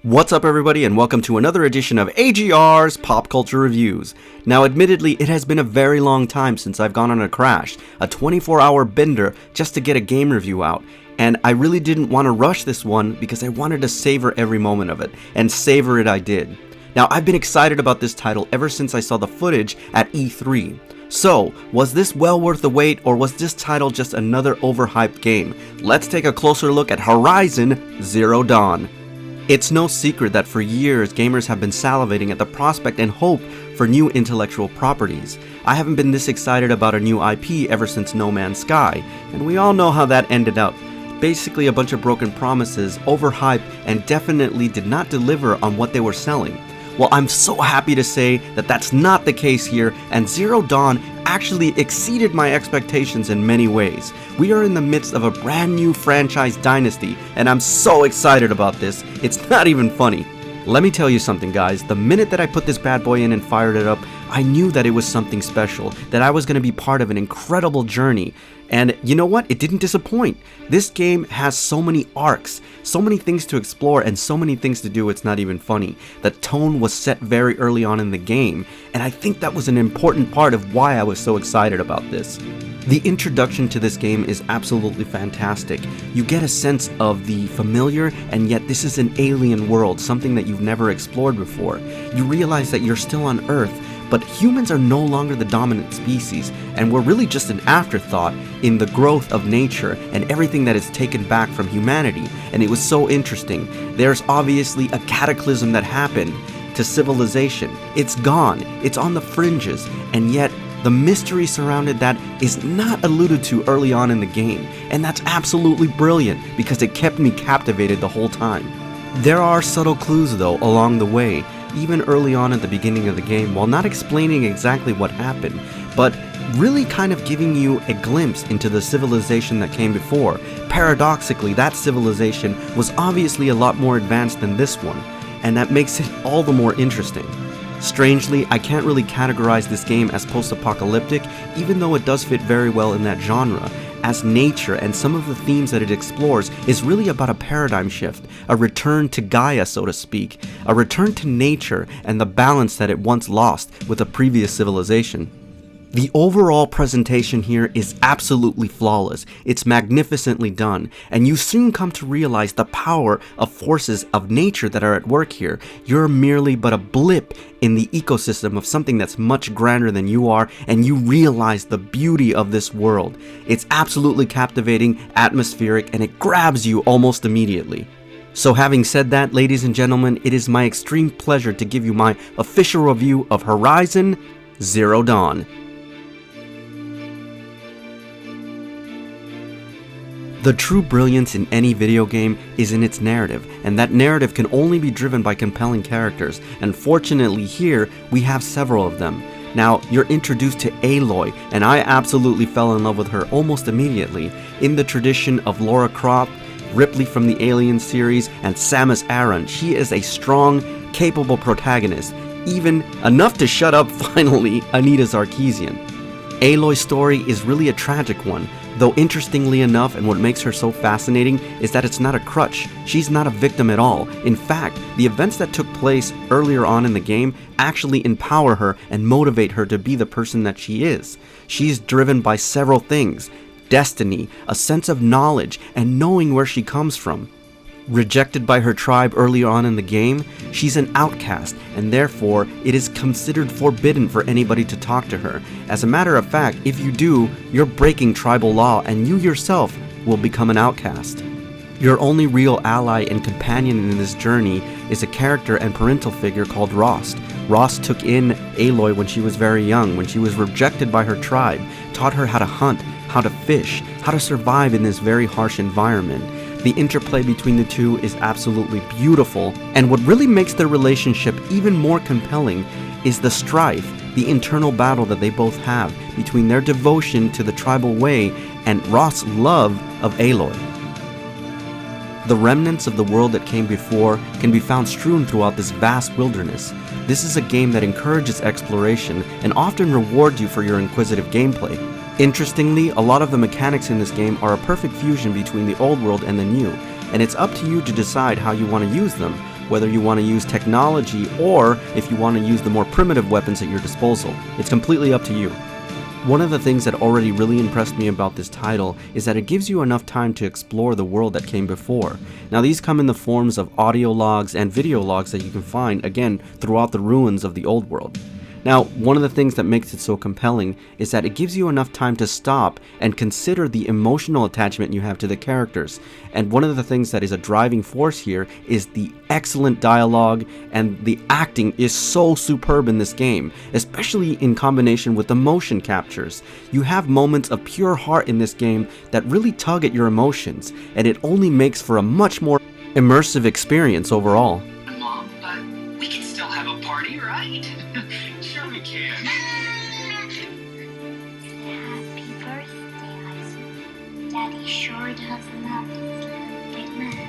What's up everybody, and welcome to another edition of AGR's Pop Culture Reviews. Now admittedly, it has been a very long time since I've gone on a crash, a 24-hour bender just to get a game review out, and I really didn't want to rush this one because I wanted to savor every moment of it, and savor it I did. Now I've been excited about this title ever since I saw the footage at E3. So, was this well worth the wait, or was this title just another overhyped game? Let's take a closer look at Horizon Zero Dawn. It's no secret that for years, gamers have been salivating at the prospect and hope for new intellectual properties. I haven't been this excited about a new IP ever since No Man's Sky, and we all know how that ended up. Basically a bunch of broken promises, overhyped, and definitely did not deliver on what they were selling. Well, I'm so happy to say that that's not the case here, and Zero Dawn actually exceeded my expectations in many ways. We are in the midst of a brand new franchise dynasty, and I'm so excited about this, it's not even funny. Let me tell you something guys, the minute that I put this bad boy in and fired it up, I knew that it was something special, that I was going to be part of an incredible journey. And you know what? It didn't disappoint. This game has so many arcs, so many things to explore, and so many things to do, it's not even funny. The tone was set very early on in the game, and I think that was an important part of why I was so excited about this. The introduction to this game is absolutely fantastic. You get a sense of the familiar, and yet this is an alien world, something that you've never explored before. You realize that you're still on Earth, but humans are no longer the dominant species, and we're really just an afterthought in the growth of nature and everything that is taken back from humanity. And it was so interesting. There's obviously a cataclysm that happened to civilization. It's gone, it's on the fringes, and yet the mystery surrounding that is not alluded to early on in the game, and that's absolutely brilliant because it kept me captivated the whole time. There are subtle clues though along the way, even early on at the beginning of the game, while not explaining exactly what happened, but really kind of giving you a glimpse into the civilization that came before. Paradoxically, that civilization was obviously a lot more advanced than this one, and that makes it all the more interesting. Strangely, I can't really categorize this game as post-apocalyptic, even though it does fit very well in that genre, as nature and some of the themes that it explores is really about a paradigm shift, a return to Gaia, so to speak, a return to nature and the balance that it once lost with a previous civilization. The overall presentation here is absolutely flawless, it's magnificently done, and you soon come to realize the power of forces of nature that are at work here. You're merely but a blip in the ecosystem of something that's much grander than you are, and you realize the beauty of this world. It's absolutely captivating, atmospheric, and it grabs you almost immediately. So having said that, ladies and gentlemen, it is my extreme pleasure to give you my official review of Horizon Zero Dawn. The true brilliance in any video game is in its narrative, and that narrative can only be driven by compelling characters, and fortunately here, we have several of them. Now, you're introduced to Aloy, and I absolutely fell in love with her almost immediately. In the tradition of Lara Croft, Ripley from the Alien series, and Samus Aran, she is a strong, capable protagonist, even enough to shut up, finally, Anita Sarkeesian. Aloy's story is really a tragic one, though interestingly enough, and what makes her so fascinating is that it's not a crutch. She's not a victim at all. In fact, the events that took place earlier on in the game actually empower her and motivate her to be the person that she is. She's driven by several things: destiny, a sense of knowledge, and knowing where she comes from. Rejected by her tribe early on in the game, she's an outcast, and therefore it is considered forbidden for anybody to talk to her. As a matter of fact, if you do, you're breaking tribal law and you yourself will become an outcast. Your only real ally and companion in this journey is a character and parental figure called Rost. Rost took in Aloy when she was very young, when she was rejected by her tribe, taught her how to hunt, how to fish, how to survive in this very harsh environment. The interplay between the two is absolutely beautiful, and what really makes their relationship even more compelling is the strife, the internal battle that they both have between their devotion to the tribal way and Rost's love of Aloy. The remnants of the world that came before can be found strewn throughout this vast wilderness. This is a game that encourages exploration and often rewards you for your inquisitive gameplay. Interestingly, a lot of the mechanics in this game are a perfect fusion between the old world and the new, and it's up to you to decide how you want to use them. whether you want to use technology or if you want to use the more primitive weapons at your disposal. It's completely up to you. One of the things that already really impressed me about this title is that it gives you enough time to explore the world that came before. Now these come in the forms of audio logs and video logs that you can find, again, throughout the ruins of the old world. Now, one of the things that makes it so compelling is that it gives you enough time to stop and consider the emotional attachment you have to the characters. And one of the things that is a driving force here is the excellent dialogue, and the acting is so superb in this game, especially in combination with the motion captures. You have moments of pure heart in this game that really tug at your emotions, and it only makes for a much more immersive experience overall. Mom, but we can still have a party, right? Sure we can. Happy birthday, Isaac. Daddy sure does love his little big man.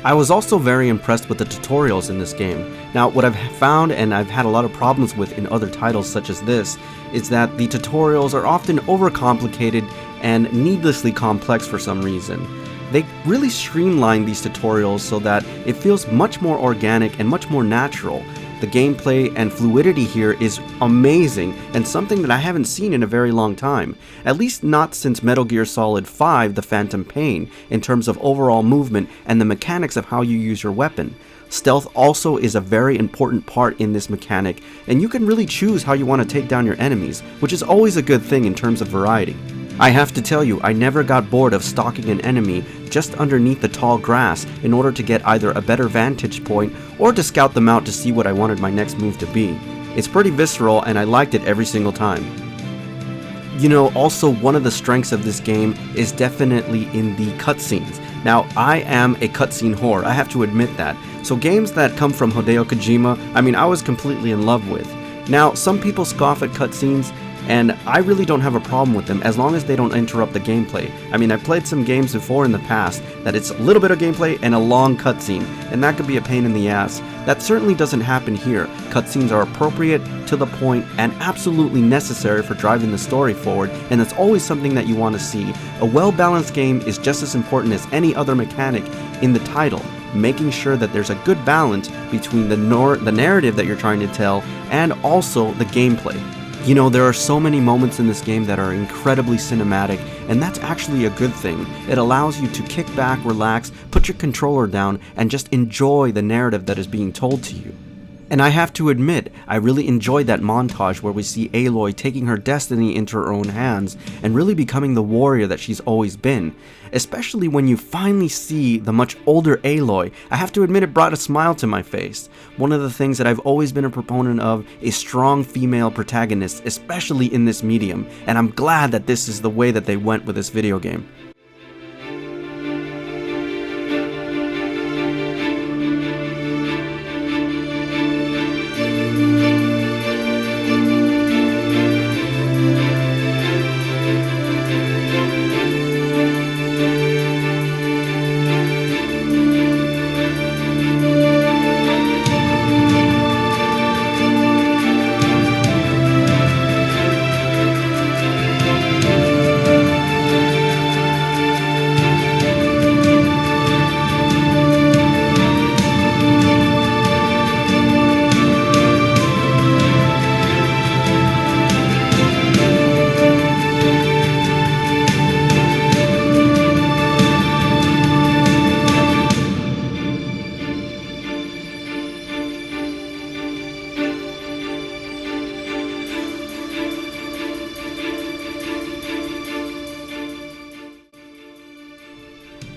I was also very impressed with the tutorials in this game. Now, what I've found, and I've had a lot of problems with in other titles such as this, is that the tutorials are often overcomplicated and needlessly complex for some reason. They really streamline these tutorials so that it feels much more organic and much more natural. The gameplay and fluidity here is amazing, and something that I haven't seen in a very long time. At least not since Metal Gear Solid 5: The Phantom Pain, in terms of overall movement and the mechanics of how you use your weapon. Stealth also is a very important part in this mechanic, and you can really choose how you want to take down your enemies, which is always a good thing in terms of variety. I have to tell you, I never got bored of stalking an enemy just underneath the tall grass in order to get either a better vantage point or to scout them out to see what I wanted my next move to be. It's pretty visceral, and I liked it every single time. You know, also one of the strengths of this game is definitely in the cutscenes. Now, I am a cutscene whore, I have to admit that. So games that come from Hideo Kojima, I was completely in love with. Now, some people scoff at cutscenes, and I really don't have a problem with them as long as they don't interrupt the gameplay. I've played some games before in the past that it's a little bit of gameplay and a long cutscene, and that could be a pain in the ass. That certainly doesn't happen here. Cutscenes are appropriate, to the point, and absolutely necessary for driving the story forward, and it's always something that you want to see. A well-balanced game is just as important as any other mechanic in the title, making sure that there's a good balance between the narrative that you're trying to tell and also the gameplay. You know, there are so many moments in this game that are incredibly cinematic, and that's actually a good thing. It allows you to kick back, relax, put your controller down, and just enjoy the narrative that is being told to you. And I have to admit, I really enjoyed that montage where we see Aloy taking her destiny into her own hands and really becoming the warrior that she's always been. Especially when you finally see the much older Aloy, I have to admit it brought a smile to my face. One of the things that I've always been a proponent of is strong female protagonists, especially in this medium, and I'm glad that this is the way that they went with this video game.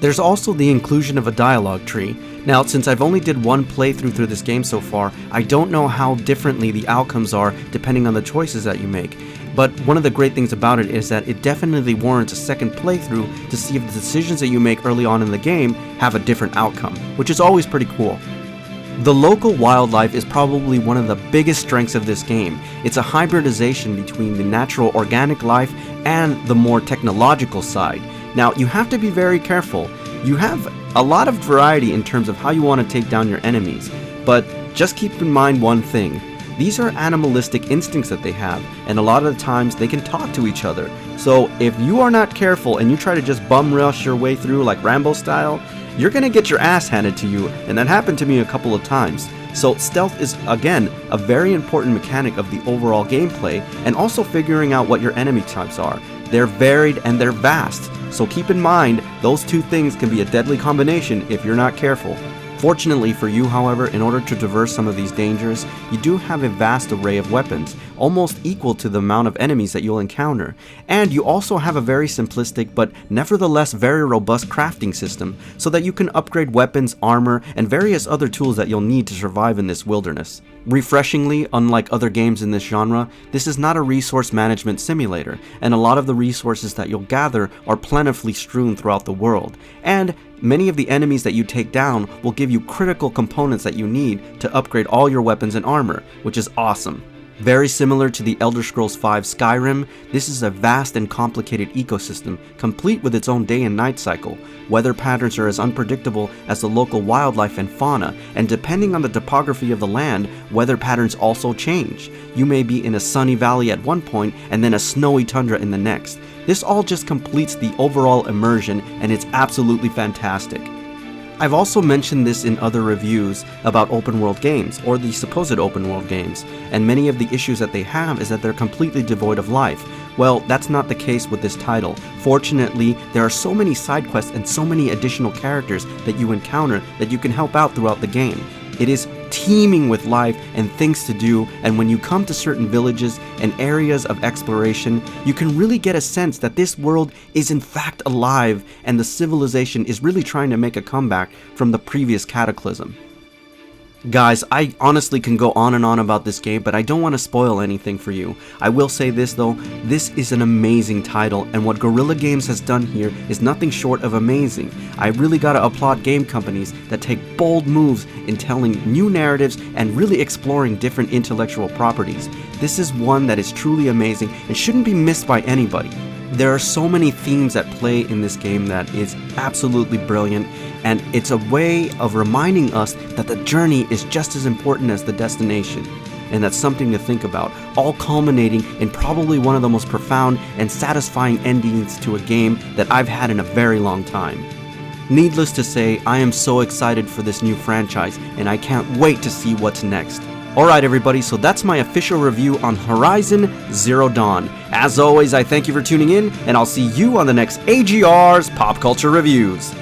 There's also the inclusion of a dialogue tree. Now, since I've only did one playthrough through this game so far, I don't know how differently the outcomes are depending on the choices that you make. But one of the great things about it is that it definitely warrants a second playthrough to see if the decisions that you make early on in the game have a different outcome, which is always pretty cool. The local wildlife is probably one of the biggest strengths of this game. It's a hybridization between the natural organic life and the more technological side. Now, you have to be very careful. You have a lot of variety in terms of how you want to take down your enemies, but just keep in mind one thing. These are animalistic instincts that they have, and a lot of the times they can talk to each other. So if you are not careful and you try to just bum rush your way through like Rambo style, you're gonna get your ass handed to you, and that happened to me a couple of times. So stealth is, again, a very important mechanic of the overall gameplay, and also figuring out what your enemy types are. They're varied and they're vast, so keep in mind those two things can be a deadly combination if you're not careful. Fortunately for you, however, in order to traverse some of these dangers, you do have a vast array of weapons, almost equal to the amount of enemies that you'll encounter. And you also have a very simplistic but nevertheless very robust crafting system, so that you can upgrade weapons, armor, and various other tools that you'll need to survive in this wilderness. Refreshingly, unlike other games in this genre, this is not a resource management simulator, and a lot of the resources that you'll gather are plentifully strewn throughout the world. And many of the enemies that you take down will give you critical components that you need to upgrade all your weapons and armor, which is awesome. Very similar to the Elder Scrolls V Skyrim, this is a vast and complicated ecosystem, complete with its own day and night cycle. Weather patterns are as unpredictable as the local wildlife and fauna, and depending on the topography of the land, weather patterns also change. You may be in a sunny valley at one point and then a snowy tundra in the next. This all just completes the overall immersion, and it's absolutely fantastic. I've also mentioned this in other reviews about open world games, or the supposed open world games, and many of the issues that they have is that they're completely devoid of life. Well, that's not the case with this title. Fortunately, there are so many side quests and so many additional characters that you encounter that you can help out throughout the game. It is teeming with life and things to do, and when you come to certain villages and areas of exploration, you can really get a sense that this world is in fact alive and the civilization is really trying to make a comeback from the previous cataclysm. Guys, I honestly can go on and on about this game, but I don't want to spoil anything for you. I will say this though, this is an amazing title, and what Guerrilla Games has done here is nothing short of amazing. I really gotta applaud game companies that take bold moves in telling new narratives and really exploring different intellectual properties. This is one that is truly amazing and shouldn't be missed by anybody. There are so many themes at play in this game that is absolutely brilliant, and it's a way of reminding us that the journey is just as important as the destination. And that's something to think about, all culminating in probably one of the most profound and satisfying endings to a game that I've had in a very long time. Needless to say, I am so excited for this new franchise, and I can't wait to see what's next. Alright everybody, so that's my official review on Horizon Zero Dawn. As always, I thank you for tuning in, and I'll see you on the next AGR's Pop Culture Reviews.